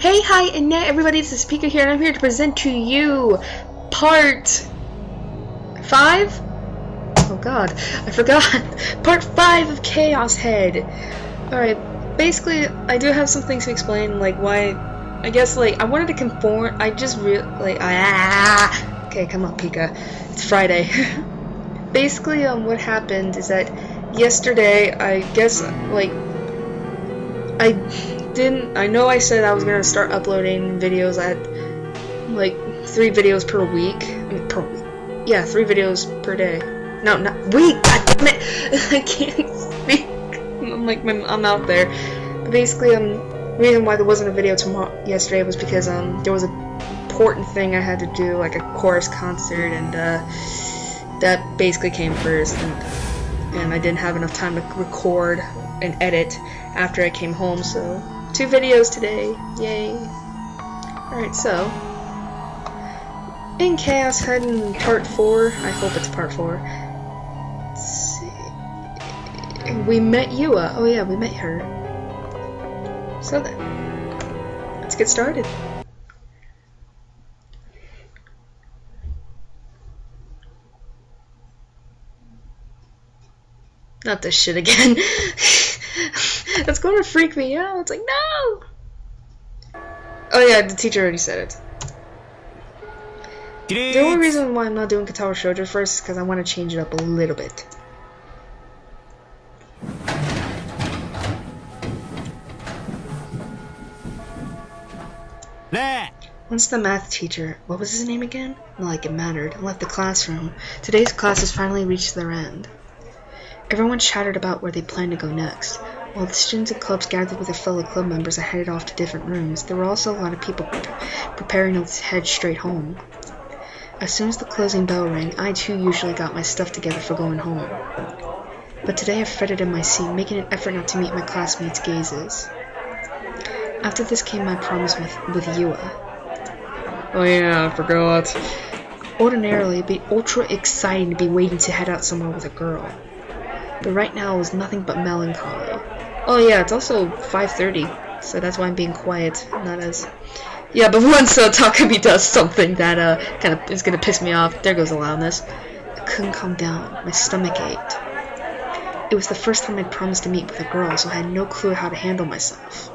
Hey, hi, and now everybody, this is Pika here, and I'm here to present to you part 5? Oh god, I forgot. Part 5 of Chaos Head. Alright, basically, I do have some things to explain, like why, I guess, like, I wanted to conform, I just okay, come on, Pika. It's Friday. Basically, what happened is that yesterday, I guess, like, I know I said I was gonna start uploading videos. I had like 3 videos per week. Yeah, 3 videos per day. No, not week. God damn it! I can't speak. I'm out there. But basically, the reason why there wasn't a video yesterday was because there was a important thing I had to do, like a chorus concert, and that basically came first, and I didn't have enough time to record and edit after I came home, so 2 videos today, yay. Alright, so in Chaos Head in part 4, I hope it's part 4, let's see, we met Yua. Oh yeah, we met her. So then, let's get started. Not this shit again. That's going to freak me out. It's like, no! Oh yeah, the teacher already said it. The only reason why I'm not doing Katawa Shoujo first is because I want to change it up a little bit. Once the math teacher, what was his name again? Not like it mattered, left the classroom. Today's classes finally reached their end. Everyone chattered about where they planned to go next. While the students and clubs gathered with their fellow club members and headed off to different rooms, there were also a lot of people preparing to head straight home. As soon as the closing bell rang, I too usually got my stuff together for going home. But today I fretted in my seat, making an effort not to meet my classmates' gazes. After this came my promise with Yua. Oh yeah, I forgot. Ordinarily, it'd be ultra exciting to be waiting to head out somewhere with a girl. But right now it was nothing but melancholy. Oh yeah, it's also 5:30, so that's why I'm being quiet, not as... Yeah, but once Takumi does something that kind of is gonna piss me off, there goes the loudness. I couldn't calm down, my stomach ached. It was the first time I'd promised to meet with a girl, so I had no clue how to handle myself.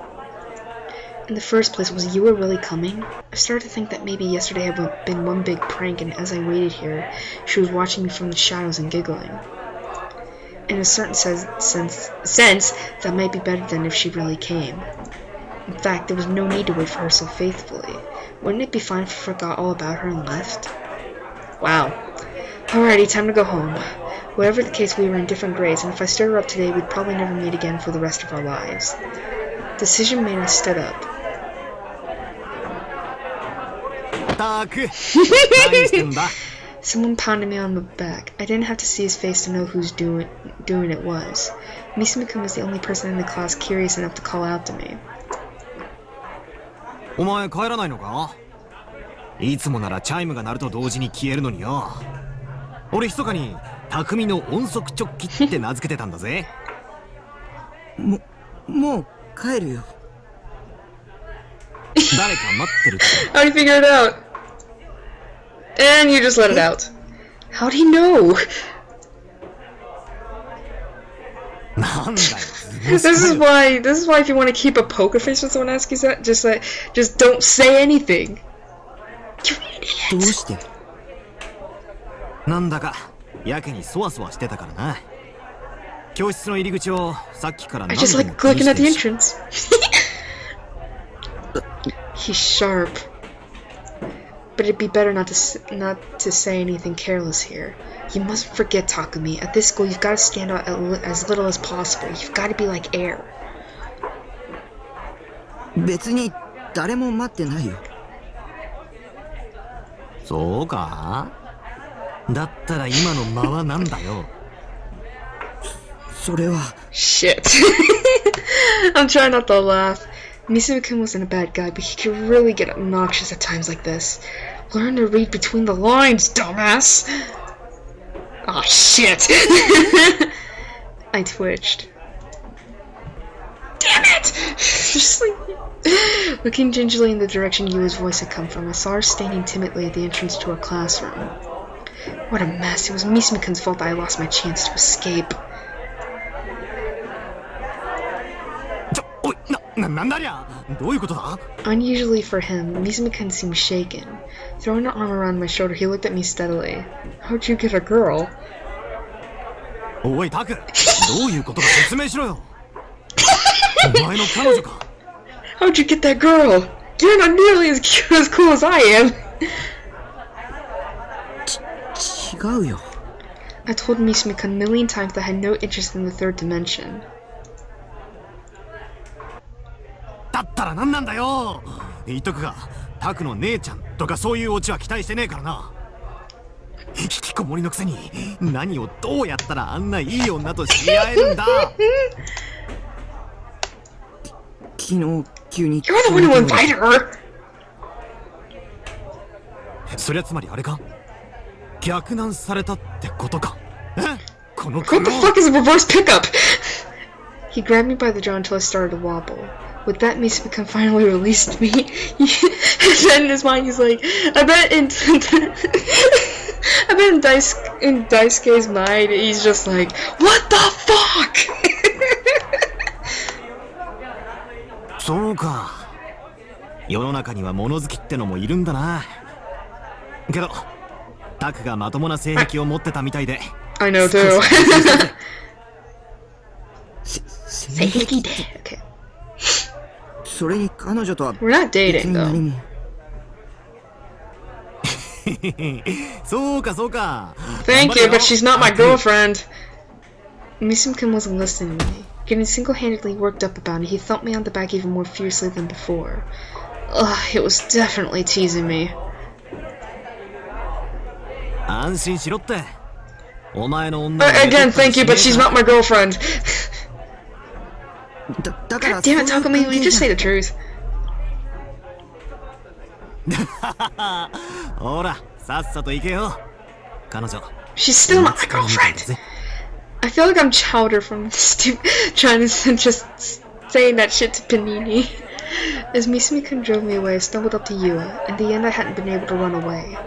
In the first place, was Yua really coming? I started to think that maybe yesterday had been one big prank, and as I waited here, she was watching me from the shadows and giggling. In a certain sense, that might be better than if she really came. In fact, there was no need to wait for her so faithfully. Wouldn't it be fine if I forgot all about her and left? Wow. Alrighty, time to go home. Whatever the case, we were in different grades, and if I stirred her up today, we'd probably never meet again for the rest of our lives. Decision made, I stood up. Someone pounded me on the back. I didn't have to see his face to know whose doing it was. Misumu-kun was the only person in the class curious enough to call out to me. What? How'd you figure it out? And you just let it out. How'd he know? This is why if you want to keep a poker face when someone asks you that, just don't say anything. You're an idiot. I just like looking at the entrance. He's sharp. But it'd be better not to say anything careless here. You mustn't forget, Takumi. At this school, you've got to stand out as little as possible. You've got to be like air. Shit. I'm trying not to laugh. Misumu-kun wasn't a bad guy, but he could really get obnoxious at times like this. Learn to read between the lines, dumbass! Aw, shit! I twitched. Damn it! Just like... Looking gingerly in the direction Yua's voice had come from, I saw her standing timidly at the entrance to her classroom. What a mess. It was Misumikun's fault that I lost my chance to escape. Unusually for him, Mizumikun seemed shaken. Throwing an arm around my shoulder, he looked at me steadily. How'd you get a girl? How'd you get that girl? You're not nearly as cute as cool as I am. I told Misumikan a million times that I had no interest in the third dimension. You're the one who invited her! What the fuck is a reverse pickup? He grabbed me by the jaw until I started to wobble. With that, Misumikan finally released me. And then in his mind, he's like, I bet in Daisuke's mind, he's just like, what the fuck? I know too. Okay. We're not dating though. Thank you, but she's not my girlfriend. Misumikan wasn't listening to me. Getting single-handedly worked up about it, he thumped me on the back even more fiercely than before. Ugh, it was definitely teasing me. Again, thank you, but she's not my girlfriend. God damn it, Takumi, will you just say the truth? She's still not my girlfriend. I feel like I'm Chowder from trying to just saying that shit to Panini. As Misumikan drove me away, I stumbled up to Yua. In the end, I hadn't been able to run away.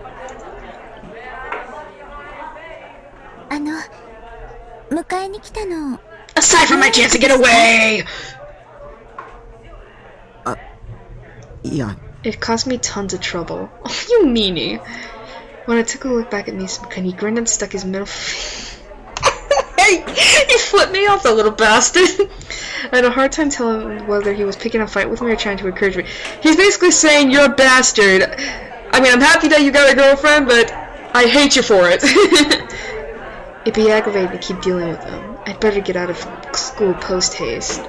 Aside from my chance to get away! Yeah. It caused me tons of trouble. Oh, you meanie! When I took a look back at Misumikan, he grinned and stuck his middle He flipped me off, the little bastard! I had a hard time telling whether he was picking a fight with me or trying to encourage me. He's basically saying, you're a bastard. I mean, I'm happy that you got a girlfriend, but I hate you for it. It'd be aggravating to keep dealing with him. I'd better get out of school post-haste.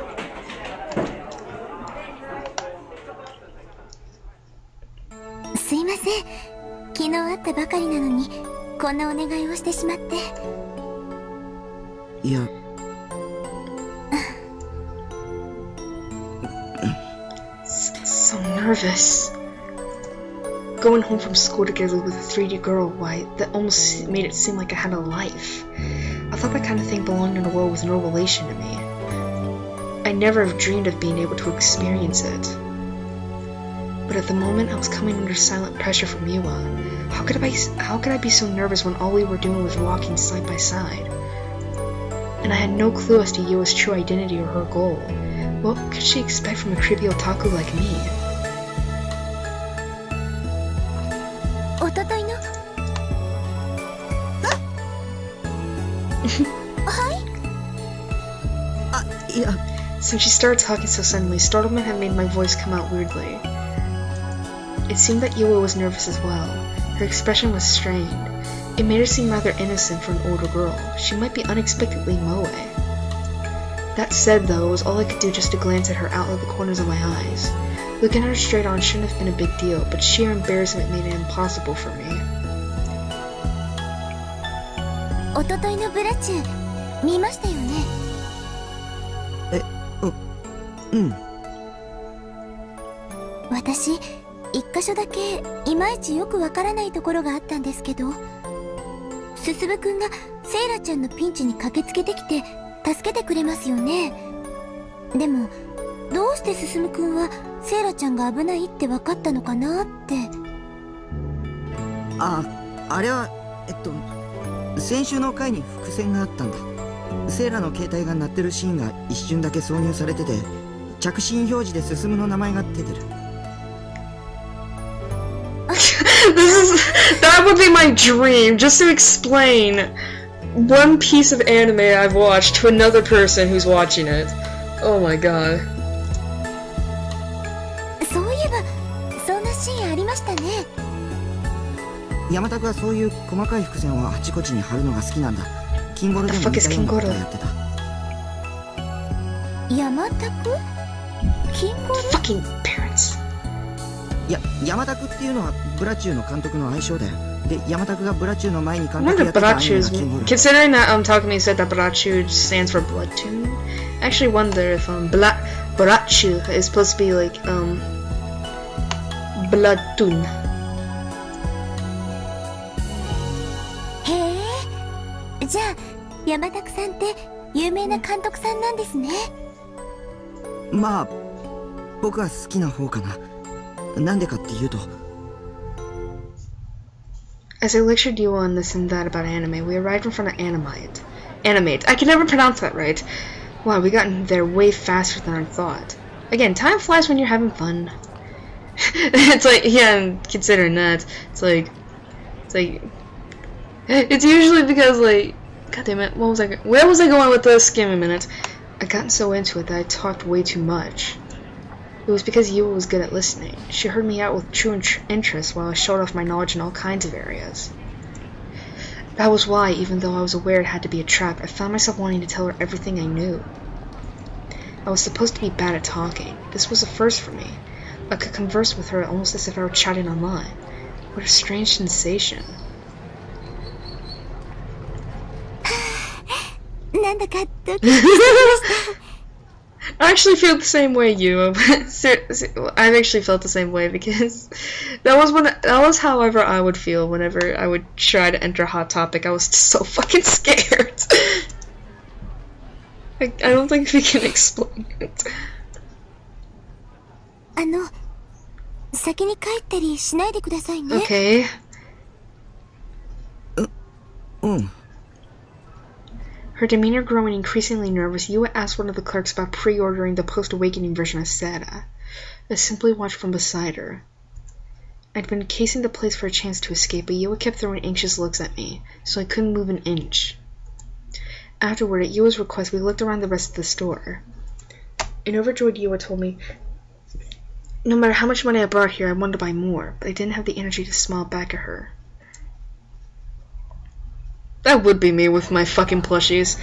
Yeah. So nervous. Going home from school together with a 3D girl, why, that almost made it seem like I had a life. I thought that kind of thing belonged in a world with no relation to me. I never have dreamed of being able to experience it. But at the moment, I was coming under silent pressure from Yua. How could I be so nervous when all we were doing was walking side by side? And I had no clue as to Yua's true identity or her goal. What could she expect from a creepy otaku like me? Yeah. Since she started talking so suddenly, startlement had made my voice come out weirdly. It seemed that Yua was nervous as well. Her expression was strained. It made her seem rather innocent for an older girl. She might be unexpectedly moe. That said, though, it was all I could do just to glance at her out of the corners of my eyes. Looking at her straight on shouldn't have been a big deal, but sheer embarrassment made it impossible for me. セイラちゃんが危ないって分かったのかなって。あれは先週の回に伏線があったんだ。セイラの携帯が鳴ってるシーンが一瞬だけ挿入されてて、着信表示で進の名前が出てる。That would be my dream, just to explain one piece of anime I've watched to another person who's watching it. Oh my god. そういえばそんなシーンありましたね。山田がそういう細かい伏線をあちこちに貼るのが好きなんだ。キンゴルでも似たようなことやってた。山田くキンゴル Fucking parents. いや、山田くっていうのはブラチューの監督の愛称だよ。で、山田くがブラチューの前に監督 Remember やってたアニメ Barachu がキンゴル。 Considering that Takumi said that Barachu stands for blood tune, I actually wonder if Barachu is supposed to be like blood tune. へえ、じゃあ山田さんって有名な監督さんなんですね。まあ、僕は好きな方かな。なんでかっていうと、 As I lectured you on this and that about anime, we arrived in front of Animate. I can never pronounce that right. Wow, we got there way faster than I thought. Again, time flies when you're having fun. It's like, yeah, considering that, it's usually because, like, god damn it, where was I going with this? Give me a minute. I got so into it that I talked way too much. It was because Yua was good at listening. She heard me out with true interest while I showed off my knowledge in all kinds of areas. That was why, even though I was aware it had to be a trap, I found myself wanting to tell her everything I knew. I was supposed to be bad at talking. This was a first for me. I could converse with her almost as if I were chatting online. What a strange sensation. なんだかドキドキしました。I actually feel the same way, you. I've actually felt the same way because that was however I would feel whenever I would try to enter Hot Topic. I was just so fucking scared. I don't think we can explain it. 先に帰ったりしないでくださいね。Okay. うん。 Her demeanor growing increasingly nervous, Yua asked one of the clerks about pre-ordering the post-awakening version of Sada. I simply watched from beside her. I'd been casing the place for a chance to escape, but Yua kept throwing anxious looks at me, so I couldn't move an inch. Afterward, at Yua's request, we looked around the rest of the store. An overjoyed Yua told me, no matter how much money I brought here, I wanted to buy more, but I didn't have the energy to smile back at her. That would be me with my fucking plushies.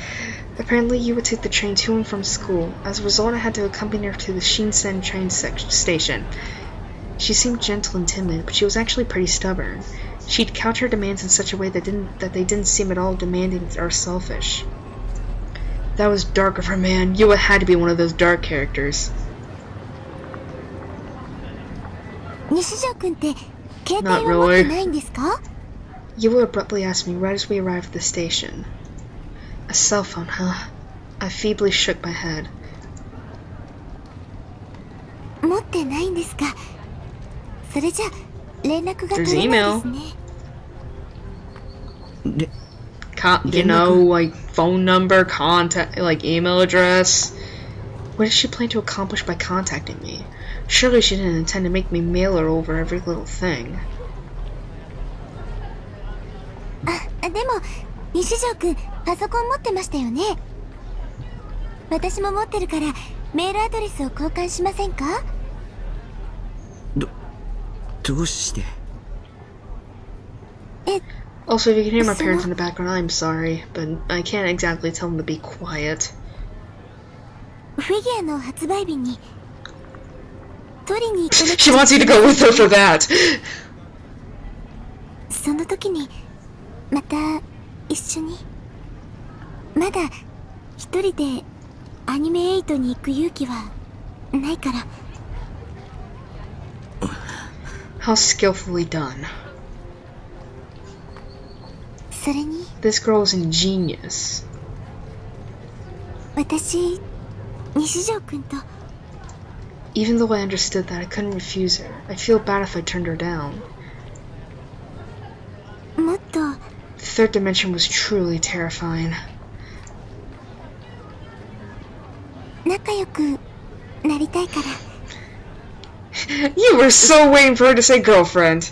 Apparently, Yua took the train to and from school. As a result, I had to accompany her to the Shinsen train station. She seemed gentle and timid, but she was actually pretty stubborn. She'd couch her demands in such a way that they didn't seem at all demanding or selfish. That was dark of her, man. Yua had to be one of those dark characters. 西条くんって携帯は持ってないんですか? Yua abruptly asked me right as we arrived at the station. A cell phone, huh? I feebly shook my head. 持ってないんですか。それじゃ連絡が取れないですね。You know, like phone number, contact, like email address. What did she plan to accomplish by contacting me? Surely she didn't intend to make me mail her over every little thing. でも西条くんパソコン持ってましたよね。私も持ってるからメールアドレスを交換しませんか？どうして？ Also, if you can hear my parents in the background, I'm sorry, but I can't exactly tell them to be quiet. フィギュアの発売日に取りに行かなく She wants you to go with her for that! その時にまた一緒に。まだ一人でアニメ8に行く勇気はないから。How skillfully done. それに This girl is ingenious. 私西条くんと Even though I understood that, I couldn't refuse her. I'd feel bad if I turned her down. もっと The third dimension was truly terrifying. 仲良くなりたいから。You were so waiting for her to say girlfriend!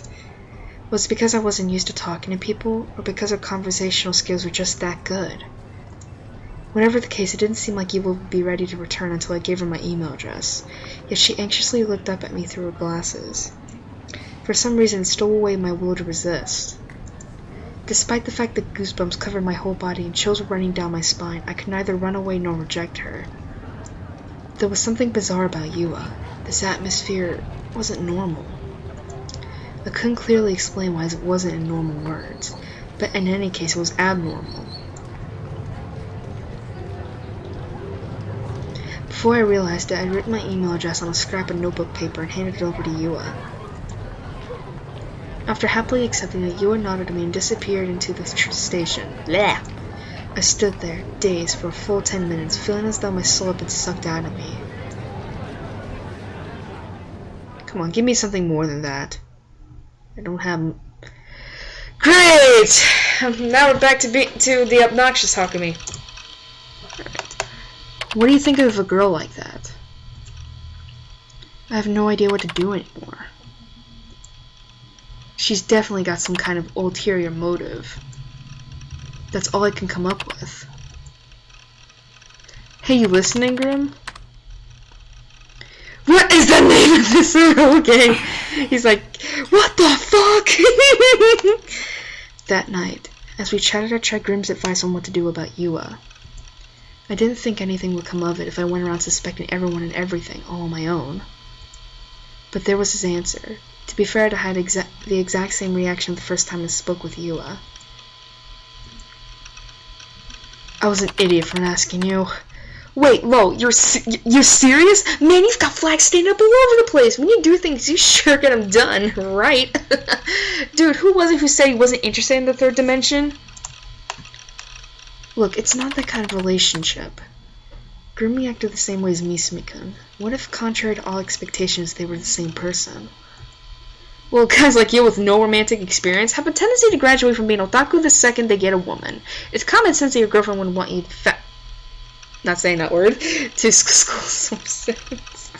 Was it because I wasn't used to talking to people, or because her conversational skills were just that good? Whatever the case, it didn't seem like Eva would be ready to return until I gave her my email address, yet she anxiously looked up at me through her glasses. For some reason, it stole away my will to resist. Despite the fact that goosebumps covered my whole body and chills were running down my spine, I could neither run away nor reject her. There was something bizarre about Yua. This atmosphere wasn't normal. I couldn't clearly explain why it wasn't in normal words, but in any case it was abnormal. Before I realized it, I'd written my email address on a scrap of notebook paper and handed it over to Yua. After happily accepting it, Yua nodded at me and disappeared into the station. Blech! I stood there, dazed, for a full 10 minutes, feeling as though my soul had been sucked out of me. Come on, give me something more than that. I don't have... Great! Now we're back to the obnoxious Hakumi. Alright. What do you think of a girl like that? I have no idea what to do anymore. She's definitely got some kind of ulterior motive. That's all I can come up with. Hey, you listening, Grim? What is the name of this okay? He's like, what the fuck? That night, as we chatted, I tried Grim's advice on what to do about Yua. I didn't think anything would come of it if I went around suspecting everyone and everything all on my own. But there was his answer. To be fair, I had the exact same reaction the first time I spoke with Yua. I was an idiot for not asking you. Wait, Lo, you're serious? Man, you've got flags standing up all over the place. When you do things, you sure get them done, right? Dude, who was it who said he wasn't interested in the third dimension? Look, it's not that kind of relationship. Grim reacted the same way as Misumi-kun. What if, contrary to all expectations, they were the same person? Well, guys like you with no romantic experience have a tendency to graduate from being otaku the second they get a woman. It's common sense that your girlfriend wouldn't want you to not saying that word, to school some sense.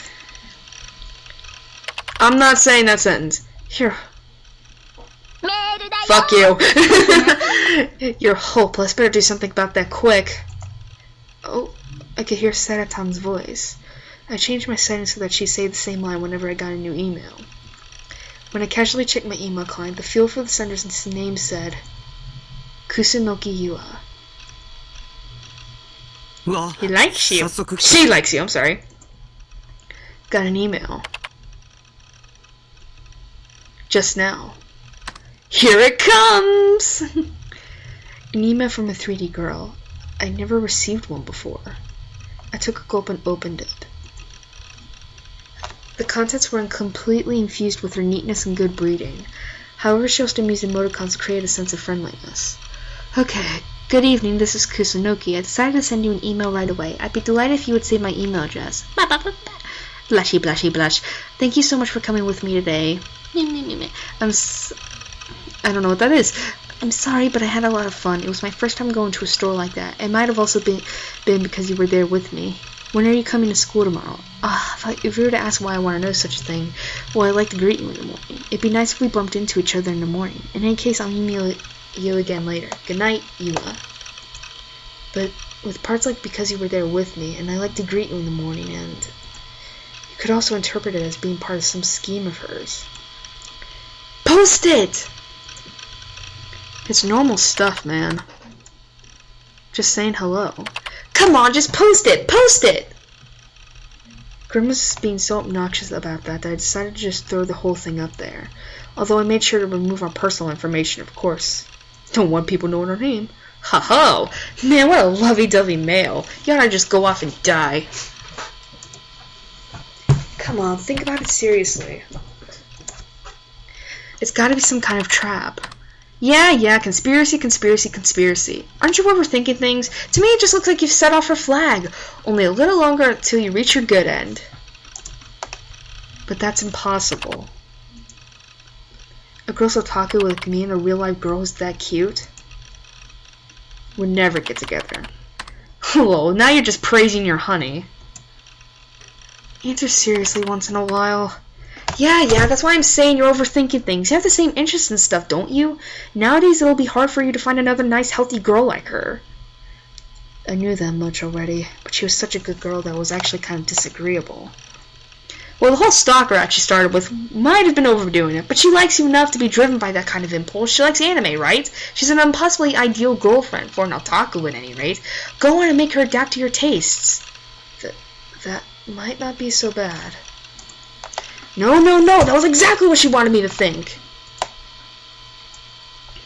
I'm not saying that sentence. Here. Fuck you. You're hopeless. Better do something about that quick. Oh, I could hear Saratan's voice. I changed my settings so that she say the same line whenever I got a new email. When I casually checked my email client, the field for the sender's name said, Kusunoki Yua. He likes you. She likes you, I'm sorry. Got an email. Just now. Here it comes! An email from a 3D girl. I never received one before. I took a gulp and opened it. The contents were completely infused with her neatness and good breeding. However, she also used emoticons to create a sense of friendliness. Okay. Good evening, this is Kusunoki. I decided to send you an email right away. I'd be delighted if you would save my email address. Blushy, blushy, blush. Thank you so much for coming with me today. I don't know what that is. I'm sorry, but I had a lot of fun. It was my first time going to a store like that. It might have also been because you were there with me. When are you coming to school tomorrow? If you were to ask why I want to know such a thing, well, I'd like to greet you in the morning. It'd be nice if we bumped into each other in the morning. In any case, I'll email you again later. Good night, Yua. But with parts like because you were there with me, and I like to greet you in the morning, and you could also interpret it as being part of some scheme of hers. Post it! It's normal stuff, man. Just saying hello. Come on, just post it! Post it! Grim was being so obnoxious about that I decided to just throw the whole thing up there. Although I made sure to remove our personal information, of course. Don't want people knowing our name. Ha-ho! Man, what a lovey-dovey mail. You ought to just go off and die. Come on, think about it seriously. It's gotta be some kind of trap. Yeah, conspiracy. Aren't you overthinking things? To me, it just looks like you've set off her flag. Only a little longer until you reach your good end. But that's impossible. A girl otaku like me and a real-life girl who's that cute would never get together. Hello, now you're just praising your honey. Answer seriously once in a while. Yeah, that's why I'm saying you're overthinking things. You have the same interests and stuff, don't you? Nowadays it'll be hard for you to find another nice, healthy girl like her. I knew that much already, but she was such a good girl that it was actually kind of disagreeable. Well, the whole stalker actually started with might have been overdoing it, but she likes you enough to be driven by that kind of impulse. She likes anime, right? She's an impossibly ideal girlfriend, for an otaku at any rate. Go on and make her adapt to your tastes. That might not be so bad. No, that was exactly what she wanted me to think.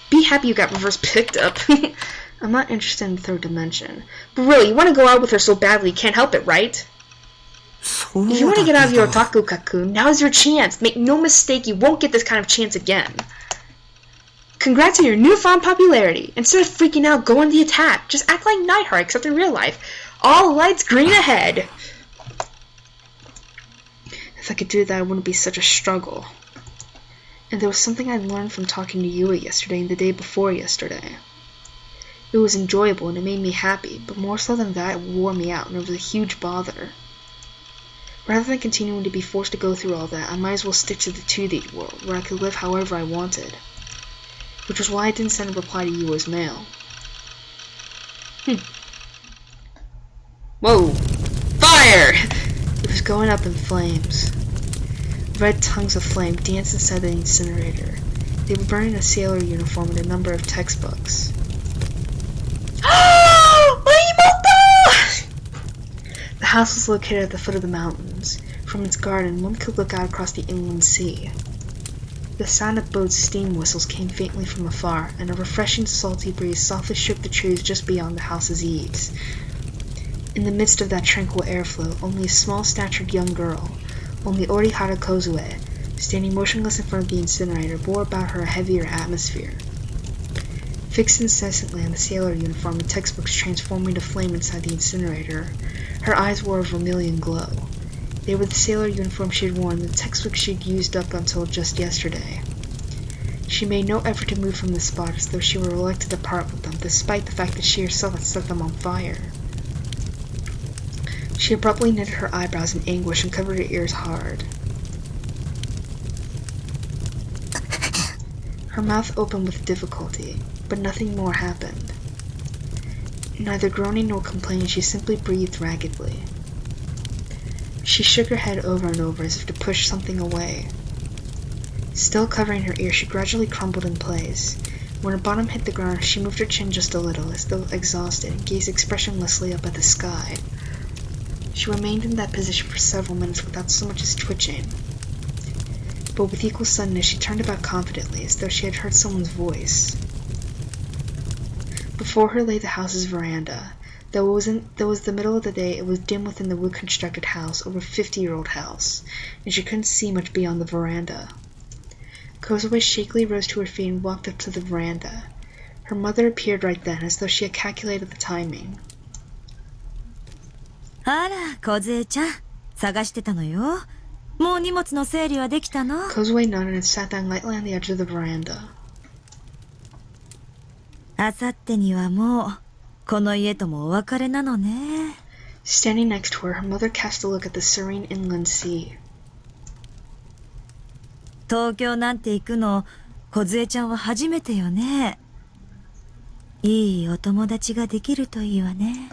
Be happy you got reverse picked up. I'm not interested in the third dimension. But really, you want to go out with her so badly, you can't help it, right? If you want to get out of your otaku cocoon, now's your chance. Make no mistake, you won't get this kind of chance again. Congrats on your newfound popularity. Instead of freaking out, go on the attack. Just act like Nightheart, except in real life. All lights green ahead. If I could do that, it wouldn't be such a struggle. And there was something I learned from talking to Yua yesterday and the day before yesterday. It was enjoyable and it made me happy, but more so than that, it wore me out and it was a huge bother. Rather than continuing to be forced to go through all that, I might as well stick to the 2D world, where I could live however I wanted. Which was why I didn't send a reply to Yua's mail. Whoa! Fire! It was going up in flames. Red tongues of flame danced inside the incinerator. They were burning a sailor uniform and a number of textbooks. The house was located at the foot of the mountains. From its garden, one could look out across the inland sea. The sound of boats' steam whistles came faintly from afar, and a refreshing salty breeze softly shook the trees just beyond the house's eaves. In the midst of that tranquil airflow, only a small-statured young girl, only Orihara Kozue, standing motionless in front of the incinerator, bore about her a heavier atmosphere. Fixed incessantly on the sailor uniform and textbooks transforming to flame inside the incinerator, her eyes wore a vermilion glow. They were the sailor uniform she had worn and the textbooks she had used up until just yesterday. She made no effort to move from the spot as though she were reluctant to part with them, despite the fact that she herself had set them on fire. She abruptly knitted her eyebrows in anguish and covered her ears hard. Her mouth opened with difficulty, but nothing more happened. Neither groaning nor complaining, she simply breathed raggedly. She shook her head over and over as if to push something away. Still covering her ear, she gradually crumbled in place. When her bottom hit the ground, she moved her chin just a little, as though exhausted, and gazed expressionlessly up at the sky. She remained in that position for several minutes without so much as twitching. But with equal suddenness, she turned about confidently, as though she had heard someone's voice. Before her lay the house's veranda. Though it was the middle of the day, it was dim within the wood-constructed house, over a 50-year-old house, and she couldn't see much beyond the veranda. Kozue shakily rose to her feet and walked up to the veranda. Her mother appeared right then, as though she had calculated the timing. あら、梢ちゃん、探してたのよ。もう荷物の整理はできたの？ Kozue nodded and sat down lightly on the edge of the veranda. あさってにはもう、この家ともお別れなのね。Standing next to her, her mother cast a look at the serene inland sea. 東京なんて行くの、梢ちゃんは初めてよね。いいお友達ができるといいわね。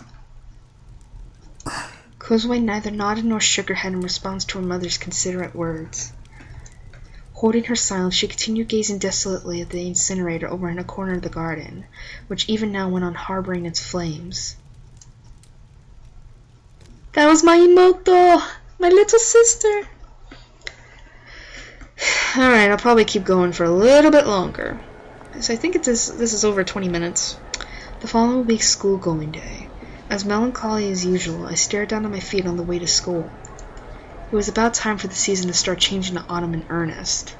Kozue neither nodded nor shook her head in response to her mother's considerate words. Holding her silence, she continued gazing desolately at the incinerator over in a corner of the garden, which even now went on harboring its flames. That was my Imoto! My little sister! Alright, I'll probably keep going for a little bit longer. So I think this is over 20 minutes. The following week's school-going day. As melancholy as usual, I stared down at my feet on the way to school. It was about time for the season to start changing to autumn in earnest.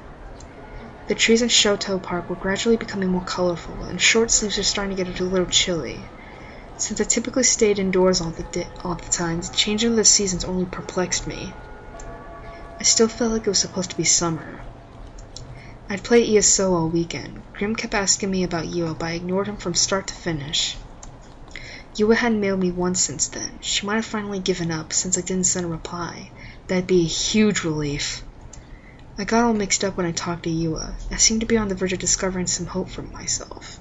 The trees in Shoto Park were gradually becoming more colorful, and short sleeves were starting to get a little chilly. Since I typically stayed indoors all the time, the changing of the seasons only perplexed me. I still felt like it was supposed to be summer. I'd play ESO all weekend. Grim kept asking me about Yua, but I ignored him from start to finish. Yua hadn't mailed me once since then. She might have finally given up since I didn't send a reply. That'd be a huge relief. I got all mixed up when I talked to Yua. I seemed to be on the verge of discovering some hope for myself.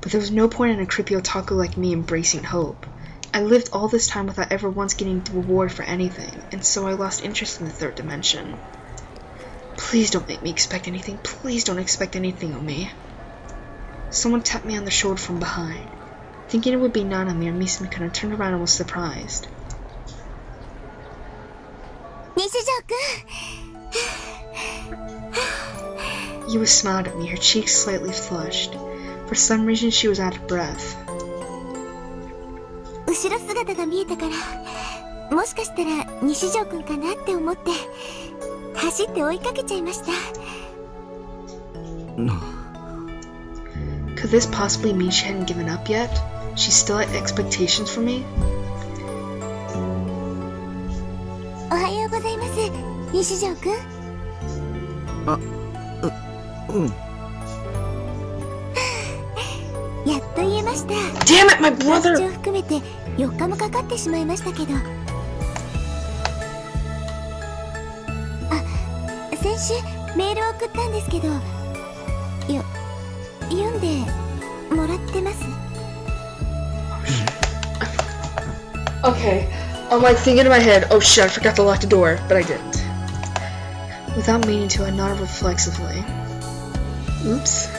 But there was no point in a creepy otaku like me embracing hope. I lived all this time without ever once getting the reward for anything, and so I lost interest in the third dimension. Please don't make me expect anything. Please don't expect anything of me. Someone tapped me on the shoulder from behind. Thinking it would be Nanami or Misumi, I turned around and was surprised. Yua smiled at me, her cheeks slightly flushed. For some reason, she was out of breath. 後ろ姿が見えたから、もしかしたら西条くんかなって思って走って追いかけちゃいました。Could this possibly mean she hadn't given up yet? She still had expectations for me? おはようございます、西条くん。やっと言えました。 Damn it, my brother! 学長含めて4日もかかってしまいましたけど。あ、先週メールを送ったんですけど、読んでもらってます。Okay, I'm like thinking in my head, oh shit, I forgot to lock the door, but I didn't. Without meaning to, I nodded reflexively. Oops.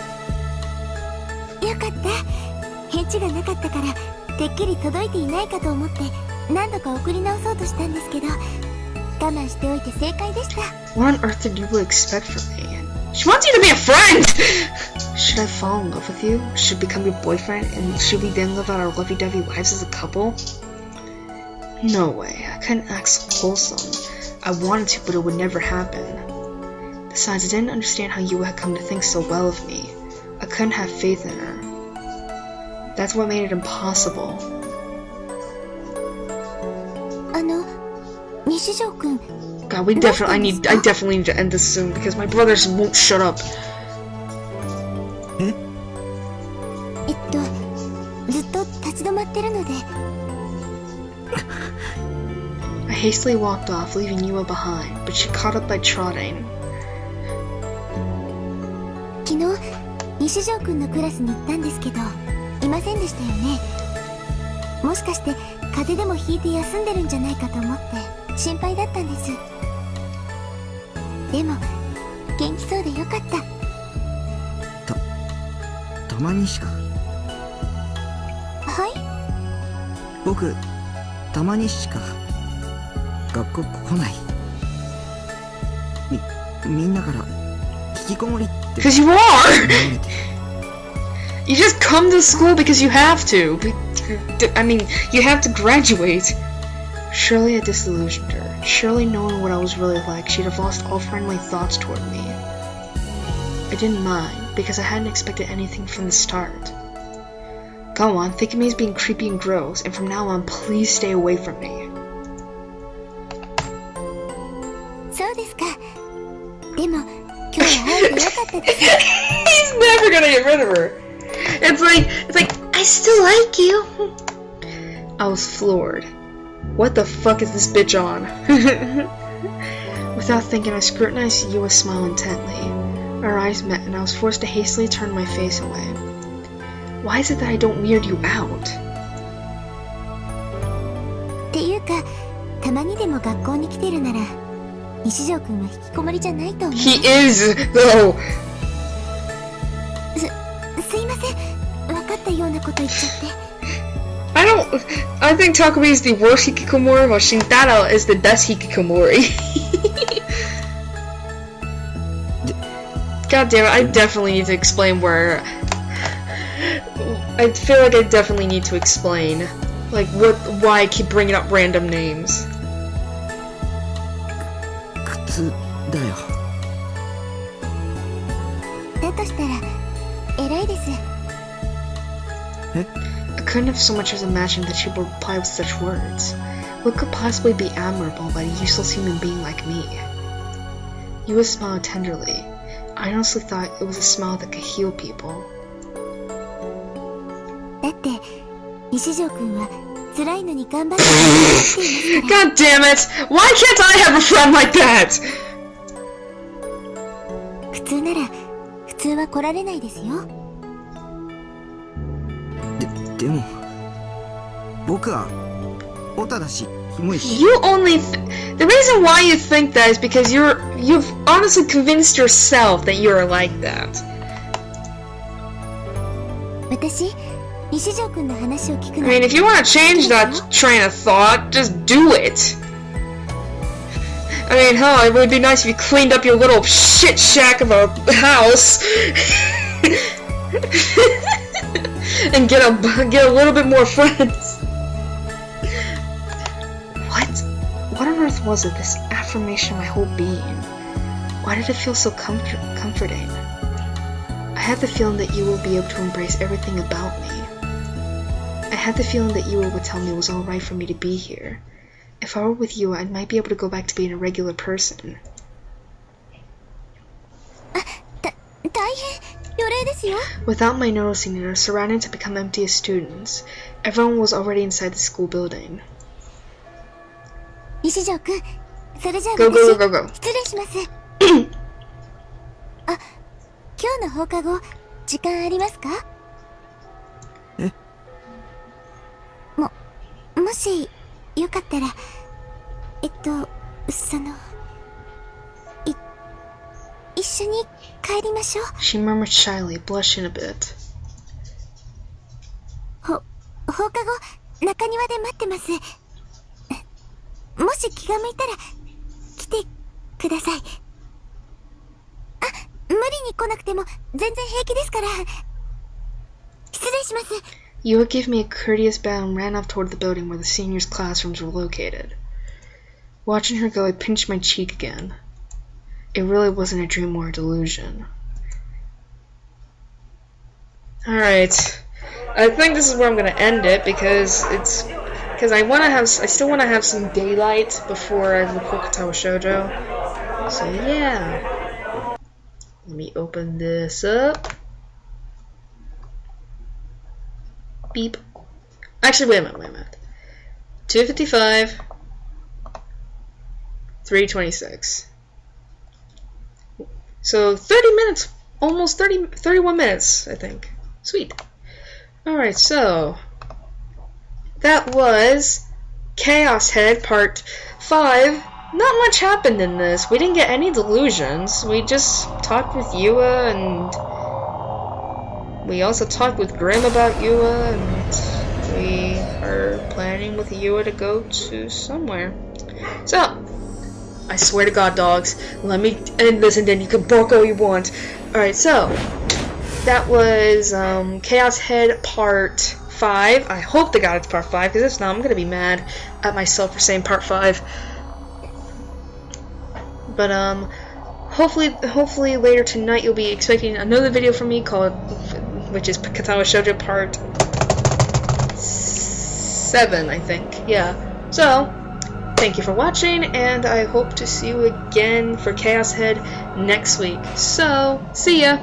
よかった。返事がなかったからてっきり届いていないかと思って何度か送り直そうとしたんですけど、我慢しておいて正解でした。 What on earth did you expect from me? She wants you to be a friend! Should I fall in love with you? Should become your boyfriend? And should we then live out our lovey-dovey lives as a couple? No way. I couldn't act so wholesome. I wanted to, but it would never happen. Besides, I didn't understand how Yua had come to think so well of me. I couldn't have faith in her. That's what made it impossible. 西条くん。 God, I definitely need to end this soon because my brothers won't shut up. ずっと立ち止まってるので。I hastily walked off, leaving Yua behind, but she caught up by trotting. 昨日西条くんのクラスに行ったんですけど、いませんでしたよね。もしかして風邪でもひいて休んでるんじゃないかと思って心配だったんです。でも元気そうでよかった。たまにしか。はい。僕たまにしか学校来ない。みんなから引きこもりって。 Because you are! You just come to school because you have to. I mean, you have to graduate. Surely I disillusioned her. Surely knowing what I was really like, she'd have lost all friendly thoughts toward me. I didn't mind, because I hadn't expected anything from the start. Go on, think of me as being creepy and gross, and from now on, please stay away from me. そうですか。でも今日は会えてよかったです。 He's never gonna get rid of her. It's like, I still like you. I was floored. What the fuck is this bitch on? Without thinking, I scrutinized Yua's smile intently. Our eyes met, and I was forced to hastily turn my face away. Why is it that I don't weird you out? っていうか、たまにでも学校に来てるなら、西条くんは引きこもりじゃないと思う。He is, though. すいません。分かったようなこと言っちゃって。I think Takumi is the worst hikikomori, while Shintaro is the best hikikomori. God damn it, I definitely need to explain where... I feel like I definitely need to explain, like, why I keep bringing up random names. 靴だよ。だとしたら、偉いです。I couldn't have so much as imagined that she would reply with such words. What could possibly be admirable about a useless human being like me? Yua smiled tenderly. I honestly thought it was a smile that could heal people. だって西条くんは辛いのに頑張ってくれていますから God damn it! Why can't I have a friend like that? 普通なら普通は来られないですよ。でも僕はオタだしキモいし。 You only the reason why you think that is because you've honestly convinced yourself that you're like that. 私西条くんの話を聞く I の mean, if you want to change that train of thought, just do it. I mean, hell, it would be nice if you cleaned up your little shit shack of a house and get a little bit more friends. What on earth was it? This affirmation of my whole being. Why did it feel so comforting? I had the feeling that you will be able to embrace everything about me. I had the feeling that you would tell me it was alright for me to be here. If I were with you, I might be able to go back to being a regular person. 大変予例ですよ。 Without my noticing it, our surroundings had become empty as students. Everyone was already inside the school building. 西条くん、それじゃあ Go, 私 go, go, go, go. 失礼します。あ、今日の放課後時間ありますか？え？もしよかったらその一緒に帰りましょう。 She murmured shyly, blushing a bit. 放課後中庭で待ってます。もし気が向いたら来てください。あ、無理に来なくても全然平気ですから。失礼します。 Yua gave me a courteous bow and ran off toward the building where the seniors' classrooms were located. Watching her go, I pinched my cheek again. It really wasn't a dream or a delusion. Alright. I think this is where I'm gonna end it because I still wanna have some daylight before I record Katawa Shoujo. So yeah. Let me open this up. Beep. Actually, wait a minute. 2:55. 3:26. So 30 minutes, almost 31 minutes, I think. Sweet. Alright, so that was Chaos Head Part 5. Not much happened in this. We didn't get any delusions. We just talked with Yua, and we also talked with Grim about Yua, and we are planning with Yua to go to somewhere. So, I swear to God, dogs, let me end this and then you can bark all you want. Alright, so that was Chaos Head Part 5. I hope they got it to Part 5, because if not, I'm gonna be mad at myself for saying Part 5. But hopefully later tonight you'll be expecting another video from me which is Katawa Shoujo Part 7, I think. Yeah. So, thank you for watching, and I hope to see you again for Chaos Head next week. So, see ya!